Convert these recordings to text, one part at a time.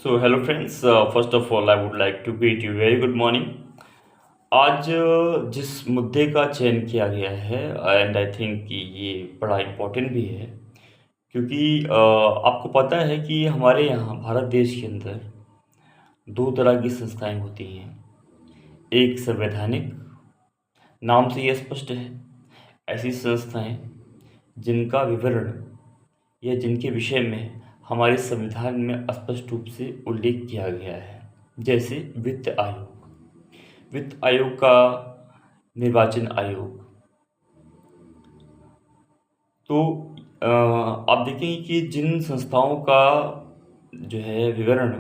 So hello friends, first of all I would like to greet you very good morning. आज जिस मुद्दे का चयन किया गया है एंड आई थिंक कि ये बड़ा इम्पोर्टेंट भी है क्योंकि आपको पता है कि हमारे यहाँ भारत देश के अंदर दो तरह की संस्थाएं होती हैं। एक संवैधानिक, नाम से ये स्पष्ट है, ऐसी संस्थाएं जिनका विवरण या जिनके विषय में हमारे संविधान में स्पष्ट रूप से उल्लेख किया गया है, जैसे वित्त आयोग का निर्वाचन आयोग। तो आप देखेंगे कि जिन संस्थाओं का जो है विवरण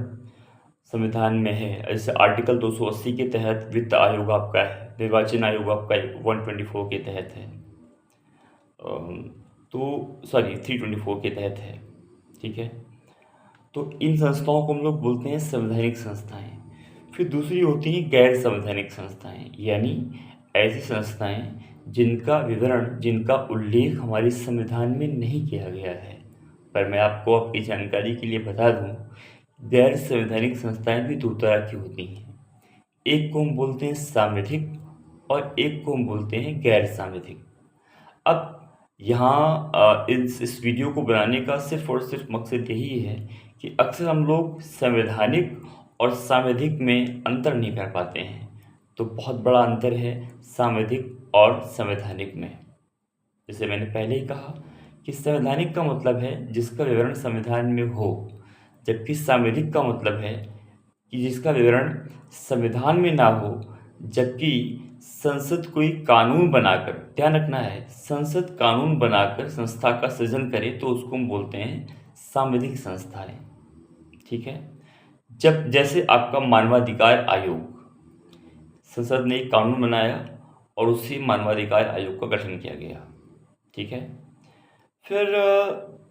संविधान में है, जैसे आर्टिकल 280 के तहत वित्त आयोग आपका है, निर्वाचन आयोग आपका 124 के तहत है, तो सॉरी 324 के तहत है, ठीक है। तो इन संस्थाओं को हम लोग बोलते हैं संवैधानिक संस्थाएं। फिर दूसरी होती हैं गैर संवैधानिक संस्थाएं, यानी ऐसी संस्थाएं जिनका विवरण, जिनका उल्लेख हमारे संविधान में नहीं किया गया है। पर मैं आपको आपकी जानकारी के लिए बता दूं, गैर संवैधानिक संस्थाएं भी दो तरह की होती हैं। एक को हम बोलते हैं सांविधिक और एक को हम बोलते हैं गैर सांविधिक। अब यहाँ इस वीडियो को बनाने का सिर्फ और सिर्फ मकसद यही है कि अक्सर हम लोग संवैधानिक और सांविधिक में अंतर नहीं कर पाते हैं। तो बहुत बड़ा अंतर है सांविधिक और संवैधानिक में। जैसे मैंने पहले ही कहा कि संवैधानिक का मतलब है जिसका विवरण संविधान में हो, जबकि सांविधिक का मतलब है कि जिसका विवरण संविधान में ना हो, जबकि संसद कोई कानून बनाकर, ध्यान रखना है, संसद कानून बनाकर संस्था का सृजन करे तो उसको हम बोलते हैं सांविधिक संस्थाएं, ठीक है। जब जैसे आपका मानवाधिकार आयोग, संसद ने एक कानून बनाया और उसी मानवाधिकार आयोग का गठन किया गया, ठीक है। फिर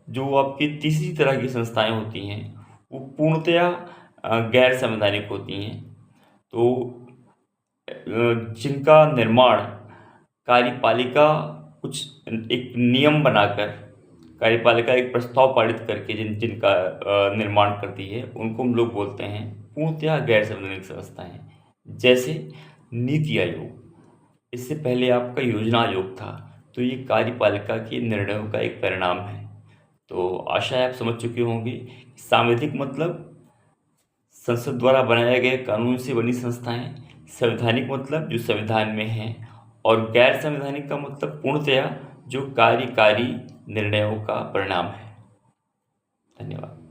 जो आपकी तीसरी तरह की संस्थाएं होती हैं वो पूर्णतया गैर संवैधानिक होती हैं। तो जिनका निर्माण कार्यपालिका कुछ एक नियम बनाकर, कार्यपालिका एक प्रस्ताव पारित करके जिनका निर्माण करती है, उनको हम लोग बोलते हैं पूर्णतया गैर संवैधानिक संस्थाएं। जैसे नीति आयोग, इससे पहले आपका योजना आयोग था, तो ये कार्यपालिका के निर्णयों का एक परिणाम है। तो आशा है आप समझ चुके होंगे। सांविधिक मतलब संसद द्वारा बनाए गए कानून से बनी संस्थाएं, संवैधानिक मतलब जो संविधान में है, और गैर संवैधानिक का मतलब पूर्णतया जो कार्यकारी निर्णयों का परिणाम है। धन्यवाद।